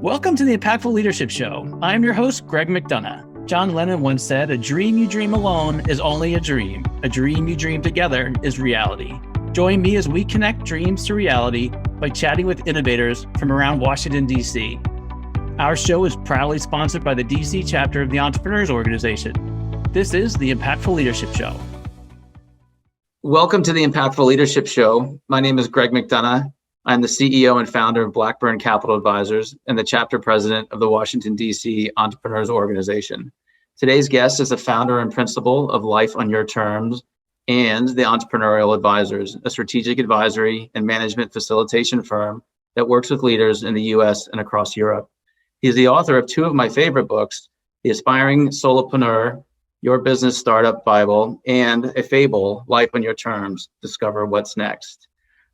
Welcome to the Impactful Leadership Show. I'm your host, Greg McDonough. John Lennon once said, "A dream you dream alone is only a dream. A dream you dream together is reality." Join me as we connect dreams to reality by chatting with innovators from around Washington, D.C. Our show is proudly sponsored by the D.C. chapter of the Entrepreneurial Organization. This is the Impactful Leadership Show. Welcome to the Impactful Leadership Show. My name is Greg McDonough. I'm the CEO and founder of Blackburn Capital Advisors and the chapter president of the Washington, D.C. Entrepreneurial Organization. Today's guest is the founder and principal of Life on Your Terms and the Entrepreneurial Advisors, a strategic advisory and management facilitation firm that works with leaders in the U.S. and across Europe. He is the author of two of my favorite books, The Aspiring Solopreneur, Your Business Startup Bible, and a Fable, Life on Your Terms, Discover What's Next.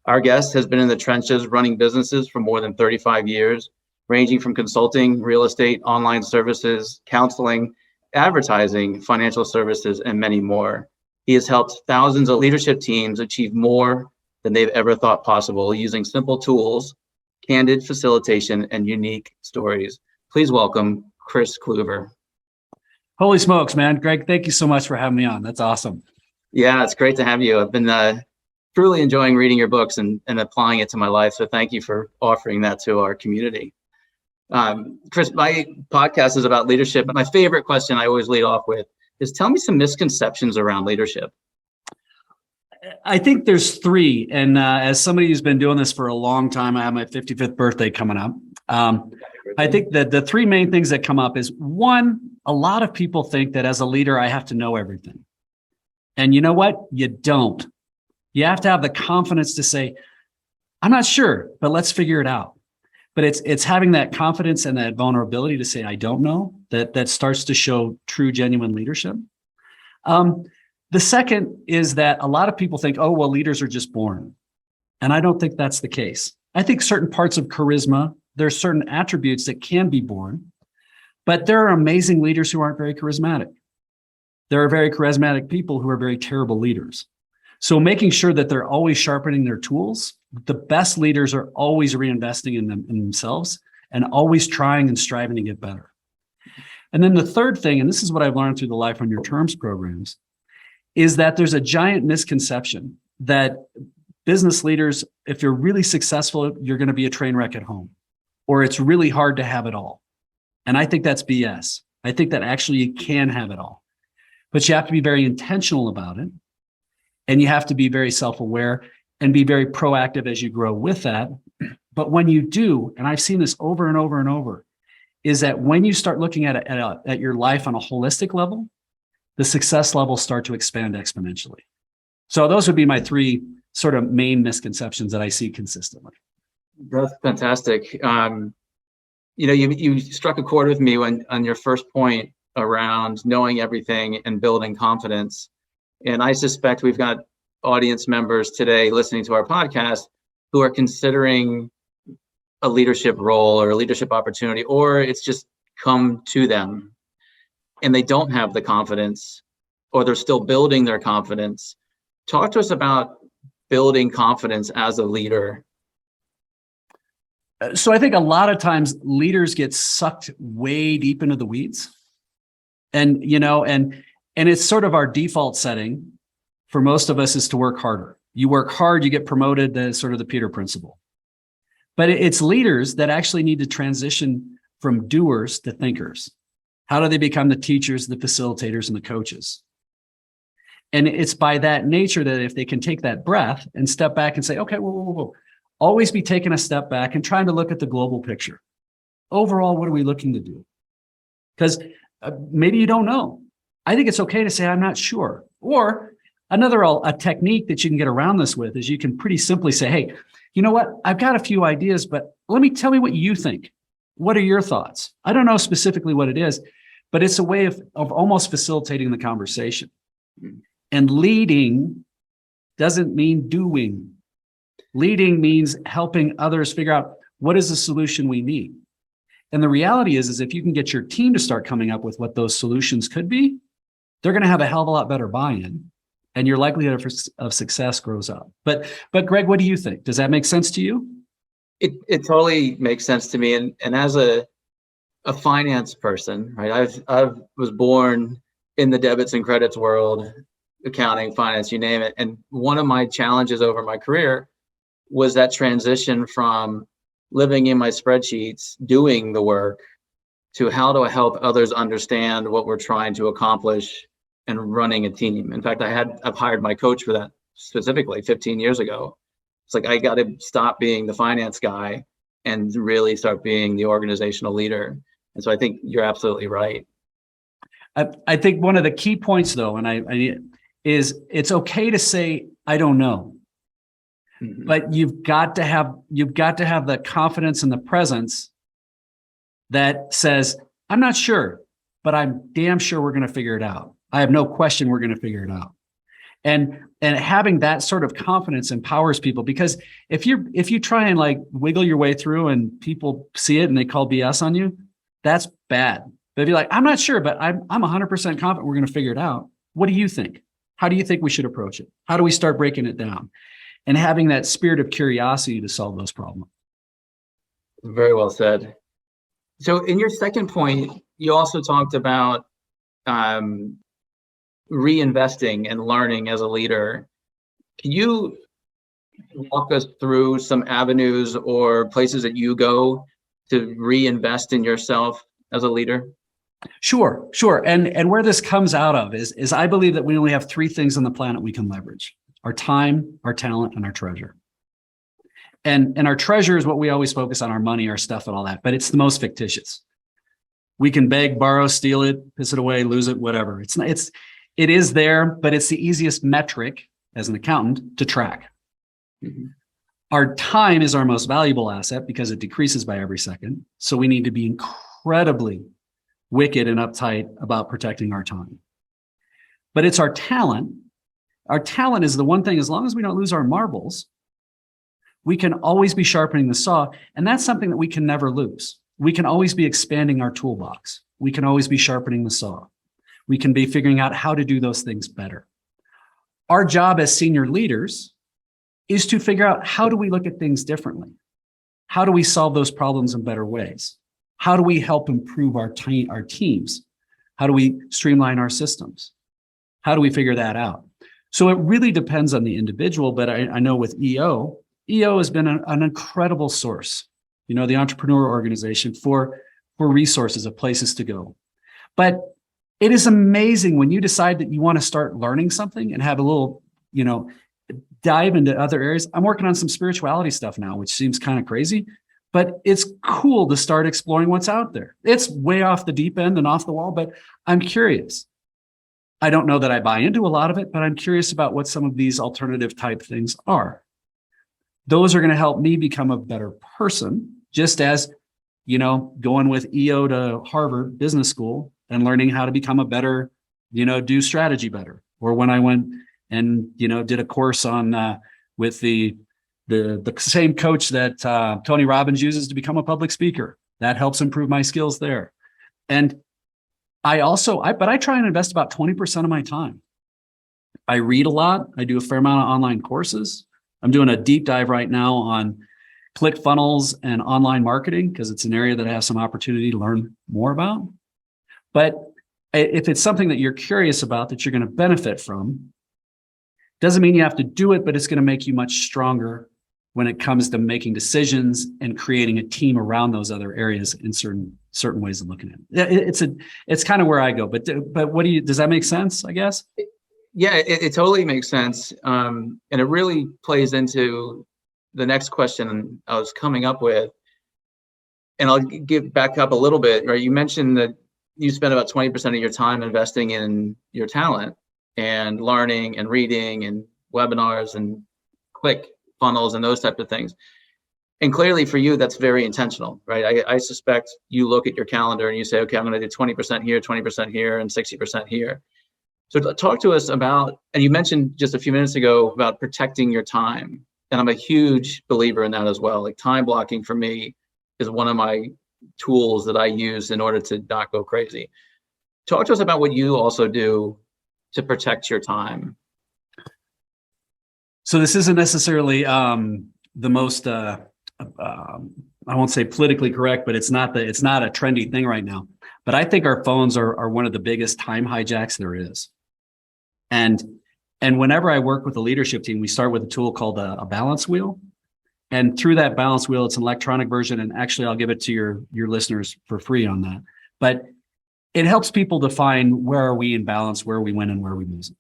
Our guest has been in the trenches running businesses for more than 35 years, ranging from consulting, real estate, online services, counseling, advertising, financial services, and many more. He has helped thousands of leadership teams achieve more than they've ever thought possible using simple tools, candid facilitation, and unique stories. Please welcome Kris Kluver. Holy smokes, man. Greg, thank you so much for having me on. That's awesome. Yeah, it's great to have you. I've been truly enjoying reading your books and applying it to my life. So thank you for offering that to our community. Kris, my podcast is about leadership. But my favorite question I always lead off with is, tell me some misconceptions around leadership. I think there's three. And as somebody who's been doing this for a long time, I have my 55th birthday coming up. I think that the three main things that come up is, one, a lot of people think that as a leader, I have to know everything. And you know what? You don't. You have to have the confidence to say, I'm not sure, but let's figure it out. But it's having that confidence and that vulnerability to say, I don't know, that starts to show true, genuine leadership. The second is that a lot of people think, oh, well, leaders are just born. And I don't think that's the case. I think certain parts of charisma, there are certain attributes that can be born, but there are amazing leaders who aren't very charismatic. There are very charismatic people who are very terrible leaders. So making sure that they're always sharpening their tools. The best leaders are always reinvesting in themselves and always trying and striving to get better. And then the third thing, and this is what I've learned through the Life on Your Terms programs, is that there's a giant misconception that business leaders, if you're really successful, you're going to be a train wreck at home, or it's really hard to have it all. And I think that's BS. I think that actually you can have it all, but you have to be very intentional about it. And you have to be very self-aware and be very proactive as you grow with that. But when you do, and I've seen this over and over and over, is that when you start looking at your life on a holistic level, the success levels start to expand exponentially. So those would be my three sort of main misconceptions that I see consistently. That's fantastic. You struck a chord with me on your first point around knowing everything and building confidence. And I suspect we've got audience members today listening to our podcast who are considering a leadership role or a leadership opportunity, or it's just come to them and they don't have the confidence, or they're still building their confidence. Talk to us about building confidence as a leader. So I think a lot of times leaders get sucked way deep into the weeds. And it's sort of our default setting for most of us is to work harder. You work hard, you get promoted, that's sort of the Peter principle. But it's leaders that actually need to transition from doers to thinkers. How do they become the teachers, the facilitators, and the coaches? And it's by that nature that if they can take that breath and step back and say, okay, whoa. Always be taking a step back and trying to look at the global picture. Overall, what are we looking to do? Because maybe you don't know. I think it's okay to say, I'm not sure. Or a technique that you can get around this with is you can pretty simply say, hey, you know what? I've got a few ideas, but tell me what you think. What are your thoughts? I don't know specifically what it is, but it's a way of almost facilitating the conversation. And leading doesn't mean doing. Leading means helping others figure out what is the solution we need. And the reality is if you can get your team to start coming up with what those solutions could be, they're going to have a hell of a lot better buy-in, and your likelihood of success grows up. But Greg, what do you think? Does that make sense to you? It totally makes sense to me. And as a finance person, right? I was born in the debits and credits world, accounting, finance, you name it. And one of my challenges over my career was that transition from living in my spreadsheets, doing the work, to how do I help others understand what we're trying to accomplish and running a team. In fact, I've hired my coach for that specifically 15 years ago. It's like, I got to stop being the finance guy and really start being the organizational leader. And so I think you're absolutely right. I think one of the key points, though, and is it's okay to say, I don't know, but you've got to have the confidence and the presence that says, I'm not sure, but I'm damn sure we're going to figure it out. I have no question we're going to figure it out. And having that sort of confidence empowers people, because if you try and like wiggle your way through and people see it and they call BS on you, that's bad. But if you're like, I'm not sure, but I'm 100% confident we're going to figure it out. What do you think? How do you think we should approach it? How do we start breaking it down? And having that spirit of curiosity to solve those problems. Very well said. So in your second point, you also talked about reinvesting and learning as a leader. Can you walk us through some avenues or places that you go to reinvest in yourself as a leader? Sure. And where this comes out of is I believe that we only have three things on the planet we can leverage: our time, our talent, and our treasure. And our treasure is what we always focus on, our money, our stuff, and all that, but it's the most fictitious. We can beg, borrow, steal it, piss it away, lose it, whatever. It is there, but it's the easiest metric as an accountant to track. Mm-hmm. Our time is our most valuable asset because it decreases by every second. So we need to be incredibly wicked and uptight about protecting our time. But it's our talent. Our talent is the one thing, as long as we don't lose our marbles, we can always be sharpening the saw. And that's something that we can never lose. We can always be expanding our toolbox. We can always be sharpening the saw. We can be figuring out how to do those things better. Our job as senior leaders is to figure out, how do we look at things differently? How do we solve those problems in better ways? How do we help improve our teams? How do we streamline our systems? How do we figure that out? So it really depends on the individual, but I know with EO has been an incredible source, the Entrepreneur organization for resources of places to go. But it is amazing when you decide that you want to start learning something and have a little, dive into other areas. I'm working on some spirituality stuff now, which seems kind of crazy, but it's cool to start exploring what's out there. It's way off the deep end and off the wall, but I'm curious. I don't know that I buy into a lot of it, but I'm curious about what some of these alternative type things are. Those are going to help me become a better person, just as, going with EO to Harvard Business School and learning how to become a better, do strategy better. Or when I went and, did a course on with the same coach that Tony Robbins uses to become a public speaker. That helps improve my skills there. And I try and invest about 20% of my time. I read a lot. I do a fair amount of online courses. I'm doing a deep dive right now on ClickFunnels and online marketing because it's an area that I have some opportunity to learn more about. But if it's something that you're curious about, that you're going to benefit from, doesn't mean you have to do it, but it's going to make you much stronger when it comes to making decisions and creating a team around those other areas in certain ways of looking at it. It's kind of where I go. But does that make sense, I guess? Yeah, it totally makes sense. And it really plays into the next question I was coming up with. And I'll give back up a little bit, right? You mentioned that you spend about 20% of your time investing in your talent and learning and reading and webinars and ClickFunnels and those types of things. And clearly for you, that's very intentional, right? I suspect you look at your calendar and you say, okay, I'm going to do 20% here, 20% here, and 60% here. So talk to us about, and you mentioned just a few minutes ago about protecting your time. And I'm a huge believer in that as well. Like, time blocking for me is one of my tools that I use in order to not go crazy. Talk to us about what you also do to protect your time. So this isn't necessarily the most I won't say politically correct, but it's not a trendy thing right now. But I think our phones are one of the biggest time hijacks there is. And whenever I work with a leadership team, we start with a tool called a balance wheel. And through that balance wheel, it's an electronic version. And actually, I'll give it to your listeners for free on that. But it helps people define where are we in balance, where we win and where we lose.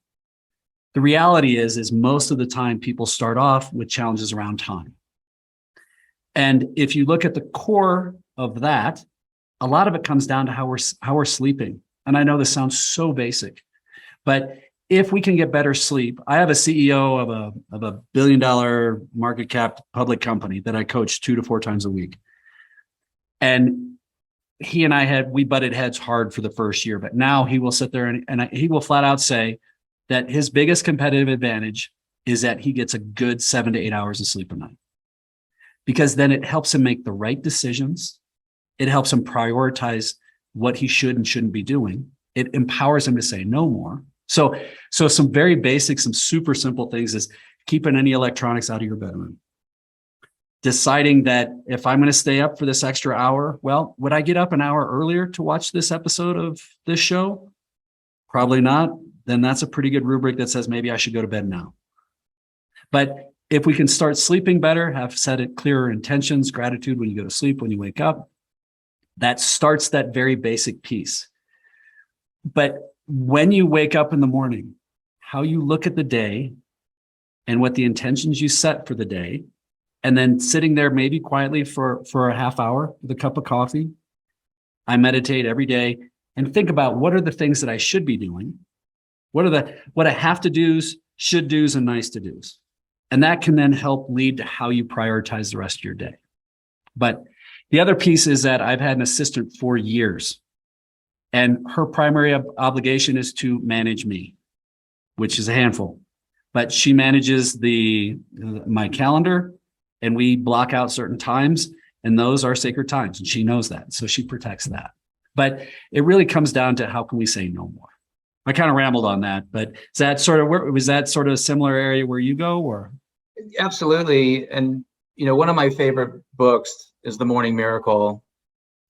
The reality is most of the time people start off with challenges around time. And if you look at the core of that, a lot of it comes down to how we're sleeping. And I know this sounds so basic, but if we can get better sleep, I have a CEO of a $1 billion market cap public company that I coach 2 to 4 times a week. And he and we butted heads hard for the first year, but now he will sit there and he will flat out say that his biggest competitive advantage is that he gets a good 7 to 8 hours of sleep a night. Because then it helps him make the right decisions. It helps him prioritize what he should and shouldn't be doing. It empowers him to say no more. So some very basic, some super simple things is keeping any electronics out of your bedroom. Deciding that if I'm going to stay up for this extra hour, well, would I get up an hour earlier to watch this episode of this show? Probably not. Then that's a pretty good rubric that says maybe I should go to bed now. But if we can start sleeping better, have set it clearer intentions, gratitude when you go to sleep, when you wake up, that starts that very basic piece. But when you wake up in the morning, how you look at the day and what the intentions you set for the day, and then sitting there maybe quietly for a half hour with a cup of coffee. I meditate every day and think about what are the things that I should be doing? What I have to do's, should do's, and nice to do's. And that can then help lead to how you prioritize the rest of your day. But the other piece is that I've had an assistant for years, and her primary obligation is to manage me, which is a handful. But she manages my calendar, and we block out certain times, and those are sacred times, and she knows that, so she protects that. But it really comes down to how can we say no more. I kind of rambled on that, but was that sort of a similar area where you go, or? Absolutely. And, one of my favorite books is The Morning Miracle.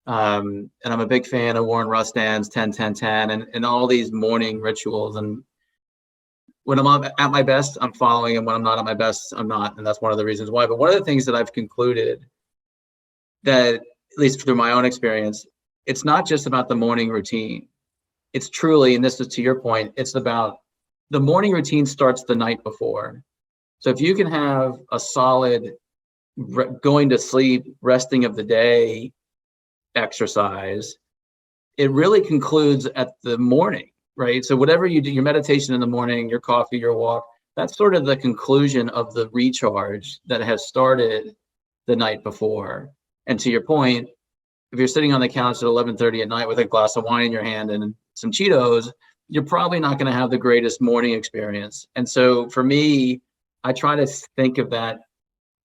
And I'm a big fan of Warren Rustan's 10-10-10 and all these morning rituals. And when I'm at my best, I'm following. And when I'm not at my best, I'm not. And that's one of the reasons why. But one of the things that I've concluded that, at least through my own experience, it's not just about the morning routine. It's truly, and this is to your point, it's about the morning routine starts the night before. So if you can have a solid going to sleep, resting of the day exercise, it really concludes at the morning, right? So whatever you do, your meditation in the morning, your coffee, your walk, that's sort of the conclusion of the recharge that has started the night before. And to your point, if you're sitting on the couch at 11:30 at night with a glass of wine in your hand and some Cheetos, you're probably not going to have the greatest morning experience. And so for me, I try to think of that,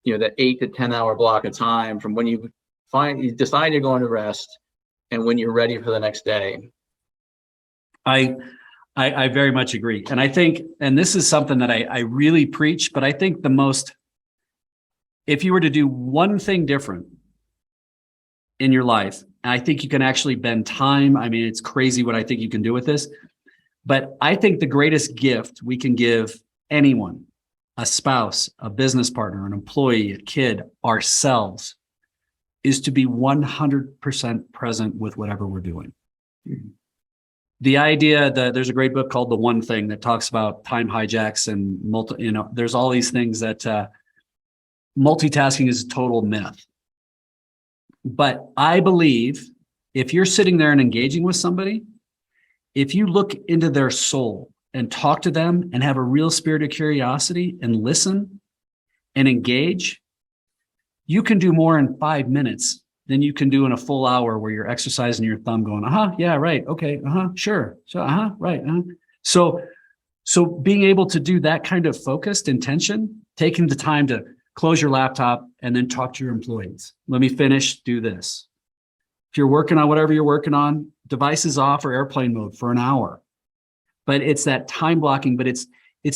the 8 to 10 hour block of time from when you decide you're going to rest and when you're ready for the next day. I very much agree. And I think, and this is something that I really preach, but I think if you were to do one thing different in your life, and I think you can actually bend time. I mean, it's crazy what I think you can do with this, but I think the greatest gift we can give anyone, a spouse, a business partner, an employee, a kid, ourselves, is to be 100% present with whatever we're doing. Mm-hmm. The idea that there's a great book called The One Thing that talks about time hijacks and there's all these things that multitasking is a total myth. But I believe if you're sitting there and engaging with somebody, if you look into their soul and talk to them and have a real spirit of curiosity and listen and engage, you can do more in 5 minutes than you can do in a full hour where you're exercising your thumb going, yeah, right, okay, sure, so, right. So being able to do that kind of focused intention, taking the time to close your laptop and then talk to your employees. Let me finish, do this. If you're working on whatever you're working on, devices off or airplane mode for an hour. But it's that time blocking, but it's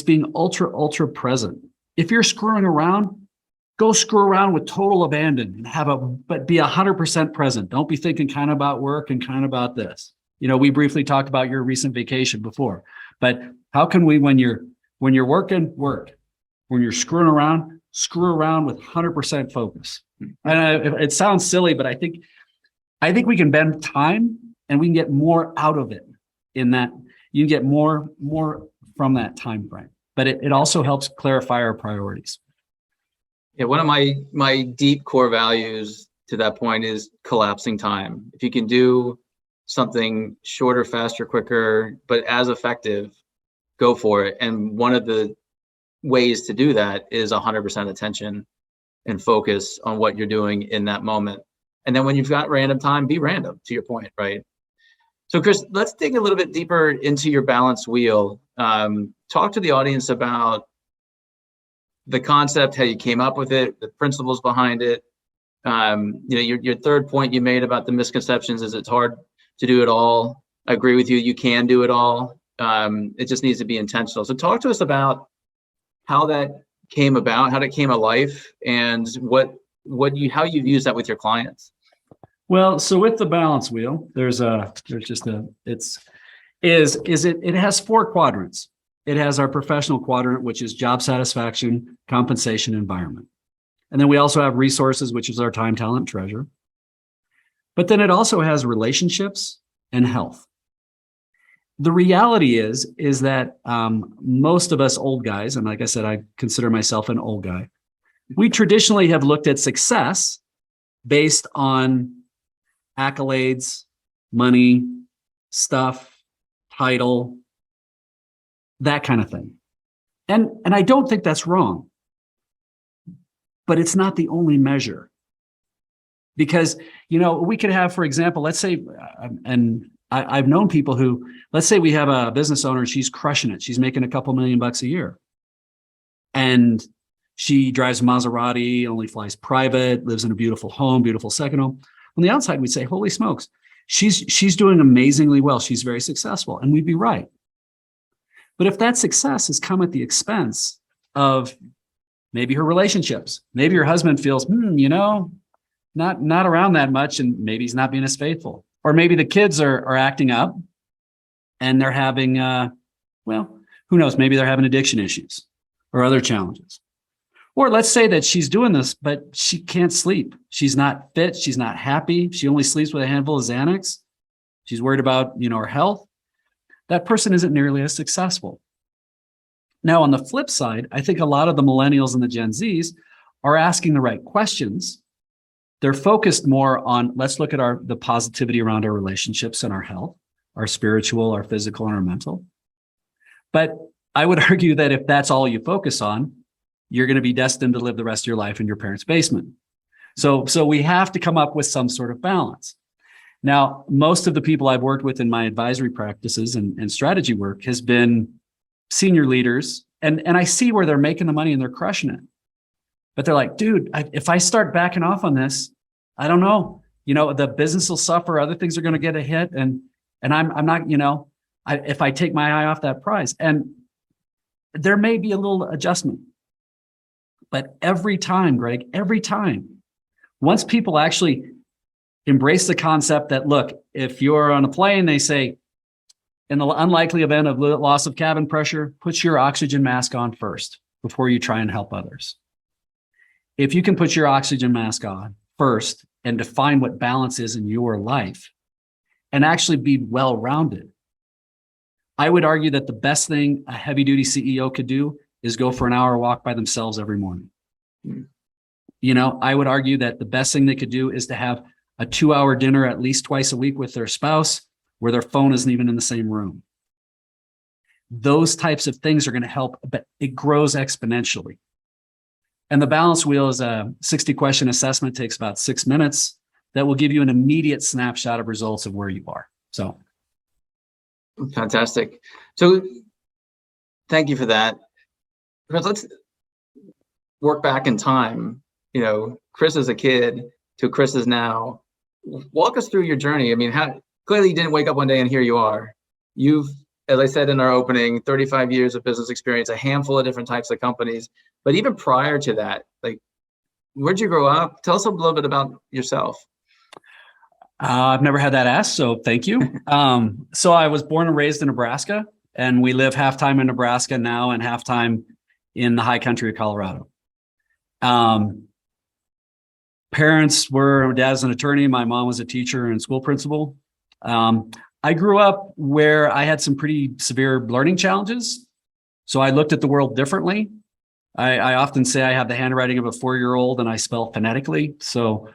being ultra present. If you're screwing around, Go screw around with total abandon and but be 100% present. Don't be thinking kind of about work and kind of about this. We briefly talked about your recent vacation before, but how can we, when you're working, work, when you're screw around with 100% focus. And it sounds silly, but I think we can bend time and we can get more out of it in that you can get more from that time frame, but it also helps clarify our priorities. Yeah, one of my deep core values to that point is collapsing time. If you can do something shorter, faster, quicker, but as effective, go for it. And one of the ways to do that is 100% attention and focus on what you're doing in that moment. And then when you've got random time, be random, to your point, right? So Kriss, let's dig a little bit deeper into your balance wheel. Talk to the audience about the concept, how you came up with it, the principles behind it. Your third point you made about the misconceptions is it's hard to do it all. I agree with you. You can do it all. It just needs to be intentional. So talk to us about how that came about, how that came to life, and how you've used that with your clients. Well, so with the balance wheel, it has 4 quadrants. It has our professional quadrant, which is job satisfaction, compensation, environment. And then we also have resources, which is our time, talent, treasure. But then it also has relationships and health. The reality is that most of us old guys, and like I said, I consider myself an old guy, we traditionally have looked at success based on accolades, money, stuff, title, that kind of thing. And I don't think that's wrong, but it's not the only measure. Because, we could have, for example, let's say, and I've known people who, let's say we have a business owner, she's crushing it. She's making a couple $1 million a year. And she drives Maserati, only flies private, lives in a beautiful home, beautiful second home. On the outside, we'd say, holy smokes, she's doing amazingly well. She's very successful. And we'd be right. But if that success has come at the expense of maybe her relationships, maybe her husband feels, not around that much, and maybe he's not being as faithful. Or maybe the kids are acting up and they're having, who knows, maybe they're having addiction issues or other challenges. Or let's say that she's doing this, but she can't sleep. She's not fit. She's not happy. She only sleeps with a handful of Xanax. She's worried about, her health. That person isn't nearly as successful. Now, on the flip side, I think a lot of the millennials and the Gen Zs are asking the right questions. They're focused more on, let's look at the positivity around our relationships and our health, our spiritual, our physical, and our mental. But I would argue that if that's all you focus on, you're going to be destined to live the rest of your life in your parents' basement. So we have to come up with some sort of balance. Now, most of the people I've worked with in my advisory practices and strategy work has been senior leaders, and I see where they're making the money and they're crushing it. But they're like, dude, if I start backing off on this, I don't know. The business will suffer. Other things are going to get a hit, and I'm not. If I take my eye off that prize, and there may be a little adjustment, but every time, Greg, once people actually embrace the concept that, look, if you're on a plane, they say, in the unlikely event of loss of cabin pressure, put your oxygen mask on first before you try and help others. If you can put your oxygen mask on first and define what balance is in your life and actually be well-rounded, I would argue that the best thing a heavy-duty CEO could do is go for an hour walk by themselves every morning. I would argue that the best thing they could do is to have a 2-hour dinner at least twice a week with their spouse where their phone isn't even in the same room. Those types of things are going to help, but it grows exponentially. And the balance wheel is a 60-question assessment, takes about 6 minutes, that will give you an immediate snapshot of results of where you are. So, fantastic. So, thank you for that. Let's work back in time. Kriss as a kid to Kriss is now. Walk us through your journey. I mean, clearly you didn't wake up one day and here you are. You've, as I said in our opening, 35 years of business experience, a handful of different types of companies. But even prior to that, Where'd you grow up? Tell us a little bit about yourself. I've never had that asked, so thank you. So I was born and raised in Nebraska, and we live half-time in Nebraska now and half-time in the high country of Colorado. Parents were, dad's an attorney, my mom was a teacher and school principal. I grew up where I had some pretty severe learning challenges, so I looked at the world differently. I often say I have the handwriting of a 4-year-old and I spell phonetically. So,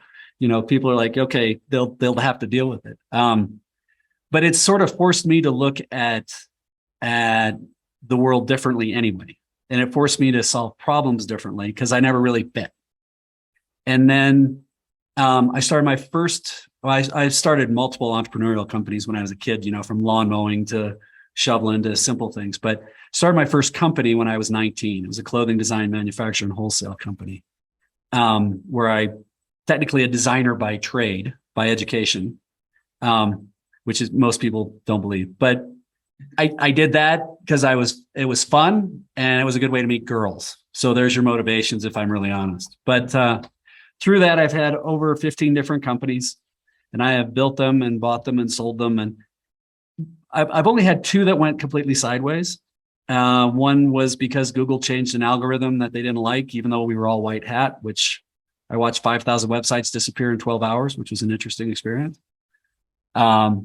people are like, okay, they'll have to deal with it. But it's sort of forced me to look at the world differently anyway. And it forced me to solve problems differently because I never really fit. And then I started I started multiple entrepreneurial companies when I was a kid, from lawn mowing to shoveling to simple things. But started my first company when I was 19. It was a clothing design, manufacturer, and wholesale company, where I technically a designer by trade, by education, which is most people don't believe. But I did that because it was fun and it was a good way to meet girls. So there's your motivations, if I'm really honest. But through that, I've had over 15 different companies, and I have built them and bought them and sold them. And I've only had 2 that went completely sideways. One was because Google changed an algorithm that they didn't like, even though we were all white hat, which I watched 5,000 websites disappear in 12 hours, which was an interesting experience. But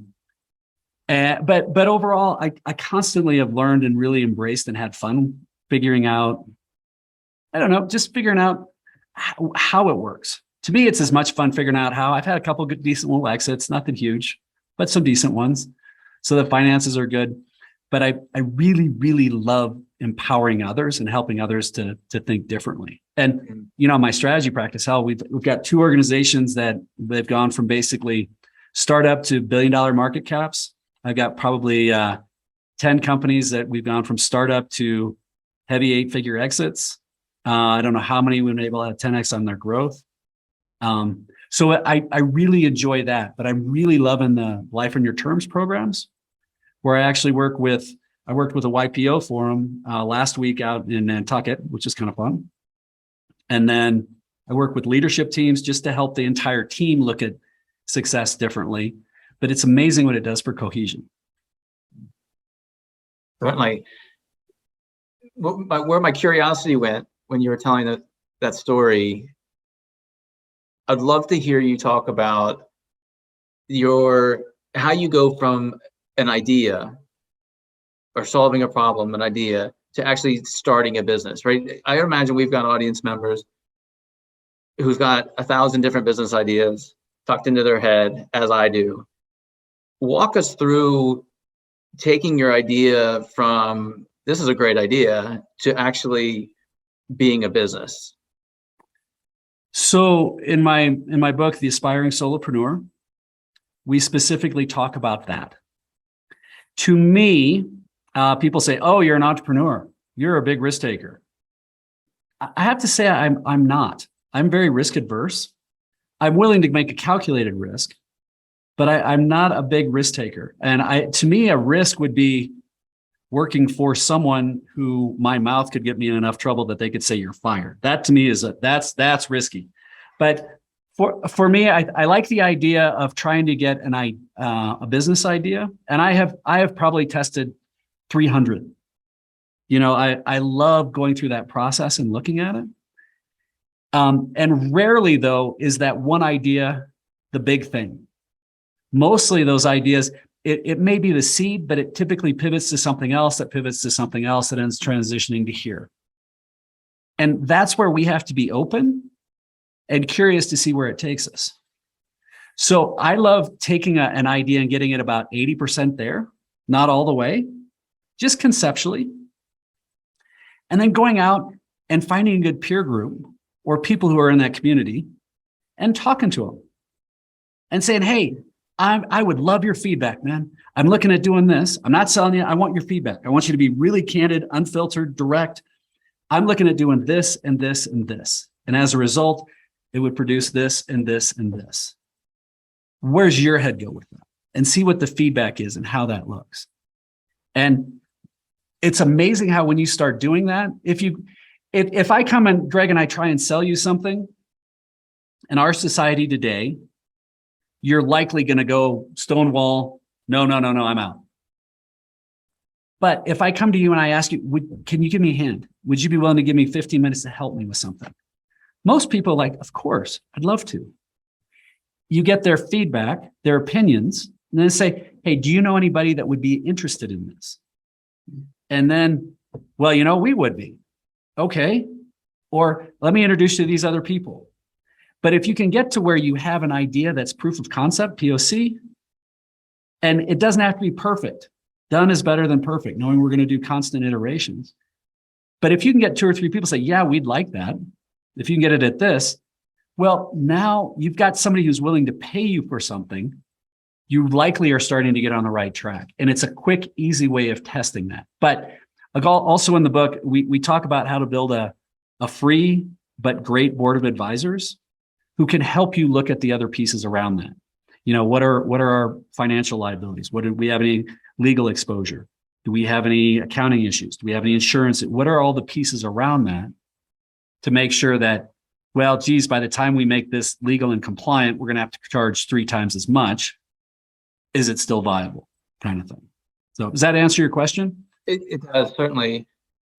overall, I constantly have learned and really embraced and had fun figuring out, just figuring out how it works. To me, it's as much fun figuring out how. I've had a couple good, decent little exits, nothing huge, but some decent ones. So the finances are good. But I really, really love empowering others and helping others to think differently. And, my strategy practice, we've got 2 organizations that they've gone from basically startup to $1 billion market caps. I've got probably 10 companies that we've gone from startup to heavy 8-figure exits. I don't know how many we've been able to have 10x on their growth. So I really enjoy that, but I'm really loving the Life on Your Terms programs, where I actually worked with a YPO forum last week out in Nantucket, which is kind of fun. And then I work with leadership teams just to help the entire team look at success differently. But it's amazing what it does for cohesion. Certainly. Where my curiosity went when you were telling that story, I'd love to hear you talk about how you go from an idea or solving a problem, an idea, to actually starting a business, right? I imagine we've got audience members who's got 1,000 different business ideas tucked into their head, as I do. Walk us through taking your idea from, this is a great idea, to actually being a business. So in my book, The Aspiring Solopreneur, we specifically talk about that. To me, people say, "Oh, you're an entrepreneur. You're a big risk taker." I have to say, I'm not. I'm very risk adverse. I'm willing to make a calculated risk, but I'm not a big risk taker. And to me, a risk would be working for someone who my mouth could get me in enough trouble that they could say you're fired. That to me is that's risky. But for me, I like the idea of trying to get a business idea, and I have probably tested 300. I love going through that process and looking at it. And rarely, though, is that one idea the big thing. Mostly those ideas, it may be the seed, but it typically pivots to something else that pivots to something else that ends transitioning to here. And that's where we have to be open and curious to see where it takes us. So I love taking an idea and getting it about 80% there, not all the way, just conceptually. And then going out and finding a good peer group or people who are in that community and talking to them and saying, "Hey, I would love your feedback, man. I'm looking at doing this. I'm not selling you. I want your feedback. I want you to be really candid, unfiltered, direct. I'm looking at doing this and this and this. And as a result, it would produce this and this and this. Where's your head go with that?" And see what the feedback is and how that looks. And it's amazing how when you start doing that, if I come and Greg and I try and sell you something in our society today, you're likely going to go stonewall. No, I'm out. But if I come to you and I ask you, can you give me a hand? Would you be willing to give me 15 minutes to help me with something? Most people are like, of course, I'd love to. You get their feedback, their opinions, and then say, hey, do you know anybody that would be interested in this? And then, well, we would be. Okay. Or let me introduce you to these other people. But if you can get to where you have an idea that's proof of concept, POC, and it doesn't have to be perfect. Done is better than perfect, knowing we're going to do constant iterations. But if you can get 2 or 3 people say, yeah, we'd like that. If you can get it at this, well, now you've got somebody who's willing to pay you for something. You likely are starting to get on the right track. And it's a quick, easy way of testing that. But also in the book, we talk about how to build a free but great board of advisors who can help you look at the other pieces around that. What are our financial liabilities? Do we have any legal exposure? Do we have any accounting issues? Do we have any insurance? What are all the pieces around that to make sure that, well, geez, by the time we make this legal and compliant, we're going to have to charge 3 times as much. Is it still viable? Kind of thing. So does that answer your question? It does, certainly.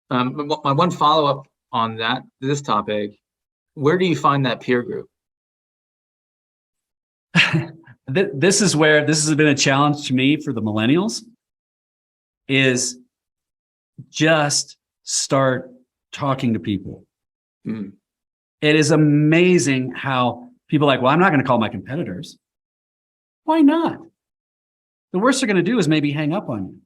My one follow-up on this topic, where do you find that peer group? This is where this has been a challenge to me for the millennials, is just start talking to people. It is amazing how people are like, well, I'm not going to call my competitors. Why not? The worst they're going to do is maybe hang up on you.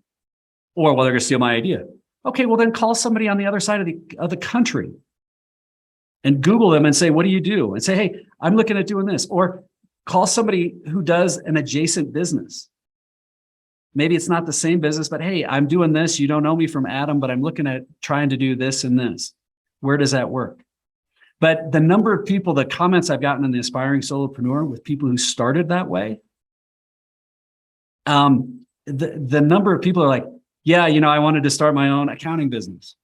Or, well, they're going to steal my idea. Okay, well, then call somebody on the other side of the country and Google them and say, what do you do? And say, hey, I'm looking at doing this. Or call somebody who does an adjacent business. Maybe it's not the same business, but hey, I'm doing this. You don't know me from Adam, but I'm looking at trying to do this and this. Where does that work? But the number of people, the comments I've gotten in the Aspiring Solopreneur with people who started that way, the number of people are like, yeah, I wanted to start my own accounting business,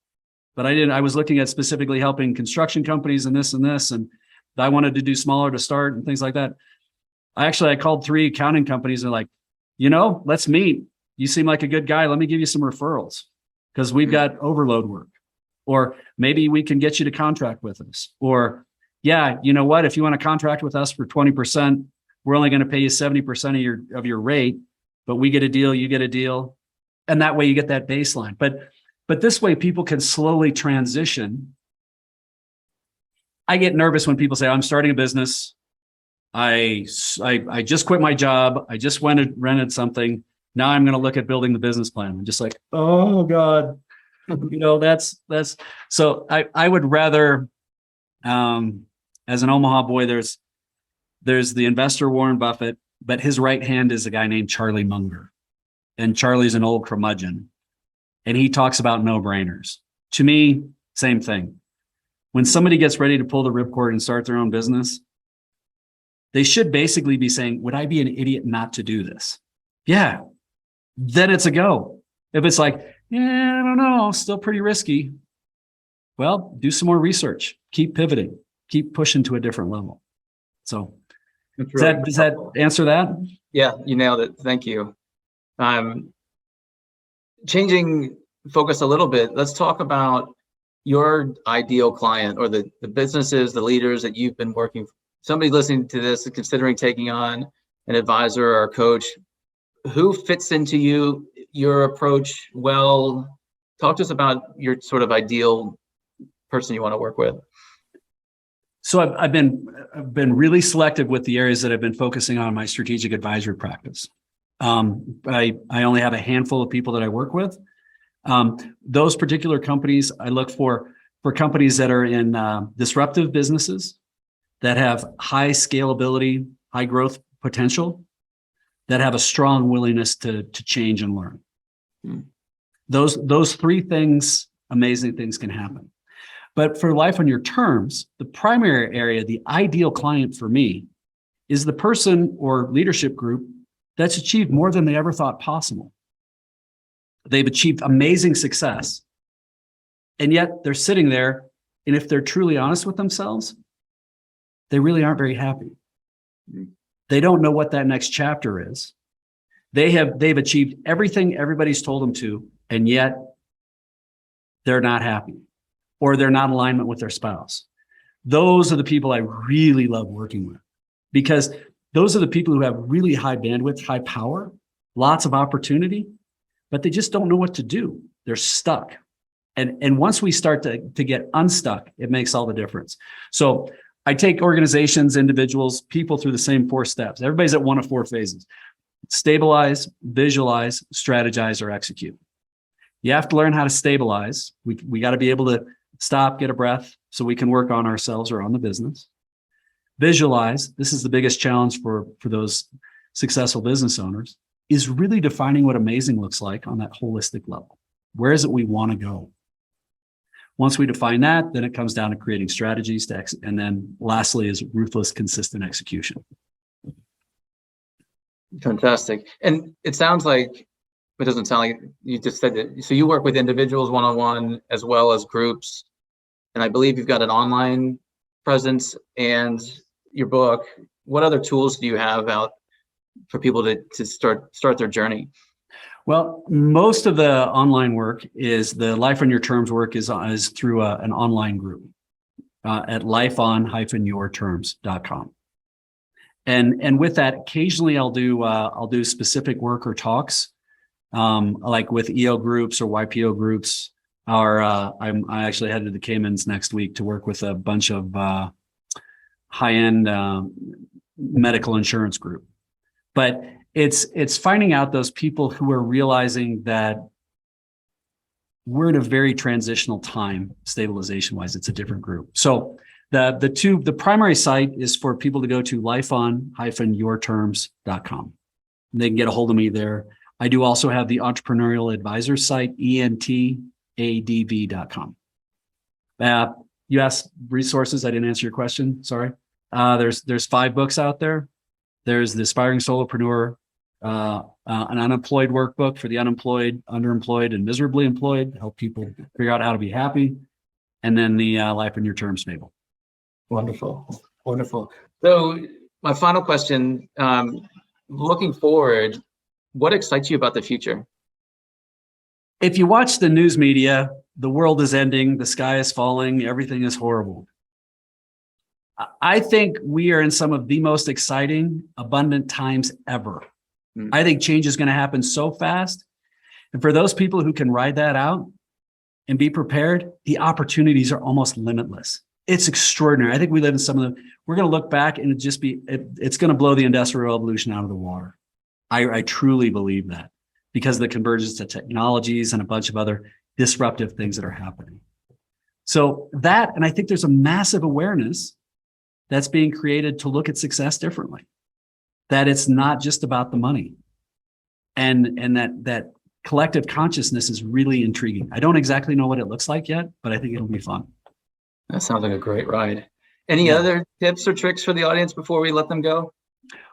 but I didn't. I was looking at specifically helping construction companies and this, and I wanted to do smaller to start and things like that. I called 3 accounting companies and like, let's meet. You seem like a good guy. Let me give you some referrals because we've got overload work. Or maybe we can get you to contract with us. Or, yeah, you know what? If you want to contract with us for 20%, we're only going to pay you 70% of your rate, but we get a deal, you get a deal. And that way you get that baseline. But this way people can slowly transition. I get nervous when people say, I'm starting a business. I just quit my job. I just went and rented something. Now I'm going to look at building the business plan. I'm just like, oh God, that's, so I would rather, as an Omaha boy, there's the investor Warren Buffett, but his right hand is a guy named Charlie Munger. And Charlie's an old curmudgeon. And he talks about no-brainers. To me, same thing. When somebody gets ready to pull the ripcord and start their own business, they should basically be saying, would I be an idiot not to do this? Yeah. Then it's a go. If it's like, yeah, I don't know, still pretty risky. Well, do some more research. Keep pivoting. Keep pushing to a different level. So does that answer that? Yeah, you nailed it. Thank you. Changing focus a little bit, let's talk about your ideal client or the businesses, the leaders that you've been working for. Somebody listening to this and considering taking on an advisor or a coach, who fits into your approach well? Talk to us about your sort of ideal person you want to work with. So I've been really selective with the areas that I've been focusing on in my strategic advisory practice. I only have a handful of people that I work with. Those particular companies, I look for companies that are in disruptive businesses that have high scalability, high growth potential, that have a strong willingness to change and learn. Those 3 things, amazing things can happen. But for life on your terms, the primary area, the ideal client for me, is the person or leadership group that's achieved more than they ever thought possible. They've achieved amazing success. And yet they're sitting there, and if they're truly honest with themselves, they really aren't very happy. They don't know what that next chapter is. They've achieved everything everybody's told them to, and yet they're not happy, or they're not in alignment with their spouse. Those are the people I really love working with, because those are the people who have really high bandwidth, high power, lots of opportunity, but they just don't know what to do. They're stuck. And once we start to get unstuck, it makes all the difference. So I take organizations, individuals, people through the same 4 steps. Everybody's at one of 4 phases: stabilize, visualize, strategize, or execute. You have to learn how to stabilize. We got to be able to stop, get a breath, so we can work on ourselves or on the business. Visualize, this is the biggest challenge for those successful business owners, is really defining what amazing looks like on that holistic level. Where is it we want to go? Once we define that, then it comes down to creating strategies to exit. And then lastly is ruthless, consistent execution. Fantastic. And it sounds like, it doesn't sound like you just said that. So you work with individuals one-on-one as well as groups. And I believe you've got an online presence and your book. What other tools do you have out for people to start their journey? Well, most of the online work is the Life on Your Terms work is through an online group at lifeon-yourterms.com. And with that, occasionally I'll do specific work or talks, like with EO groups or YPO groups. I actually headed to the Caymans next week to work with a bunch of high-end medical insurance group. But it's finding out those people who are realizing that we're in a very transitional time, stabilization-wise. It's a different group. So the primary site is for people to go to lifeon-yourterms.com. They can get a hold of me there. I do also have the Entrepreneurial Advisors site, entadv.com. You asked resources. I didn't answer your question. Sorry. There's 5 books out there. There's the Aspiring Solopreneur, an unemployed workbook for the unemployed, underemployed, and miserably employed, to help people figure out how to be happy. And then the Life on Your Terms Fable. Wonderful. Wonderful. So my final question, looking forward, what excites you about the future? If you watch the news media, the world is ending, the sky is falling, everything is horrible. I think we are in some of the most exciting, abundant times ever. I think change is going to happen so fast. And for those people who can ride that out and be prepared, the opportunities are almost limitless. It's extraordinary. I think we live in some of we're going to look back and it's going to blow the Industrial Revolution out of the water. I truly believe that, because of the convergence of technologies and a bunch of other disruptive things that are happening. So that, and I think there's a massive awareness that's being created to look at success differently, that it's not just about the money, and that collective consciousness is really intriguing. I don't exactly know what it looks like yet, but I think it'll be fun. That sounds like a great ride. Any other tips or tricks for the audience before we let them go?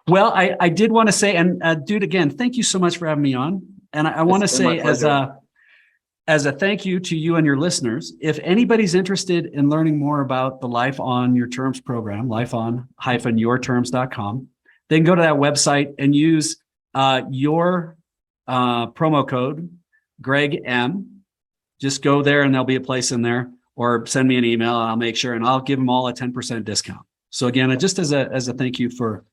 Well, I did want to say, and dude, again, thank you so much for having me on. And I want to say as a thank you to you and your listeners, if anybody's interested in learning more about the Life on Your Terms program, lifeon-yourterms.com, they can go to that website and use your promo code, Greg M. Just go there and there'll be a place in there, or send me an email and I'll make sure, and I'll give them all a 10% discount. So again, just as a thank you for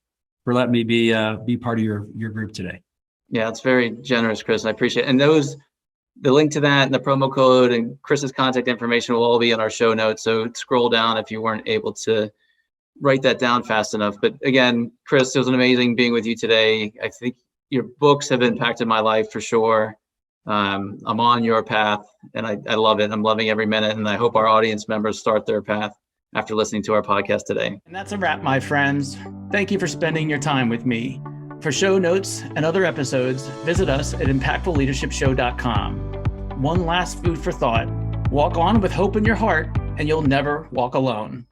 letting me be part of your group today. Yeah, it's very generous, Kriss. I appreciate it. And the link to that and the promo code and Kriss's contact information will all be in our show notes. So scroll down if you weren't able to write that down fast enough. But again, Kriss, it was an amazing being with you today. I think your books have impacted my life for sure. I'm on your path and I love it. I'm loving every minute. And I hope our audience members start their path after listening to our podcast today. And that's a wrap, my friends. Thank you for spending your time with me. For show notes and other episodes, visit us at impactfulleadershipshow.com. One last food for thought: walk on with hope in your heart, and you'll never walk alone.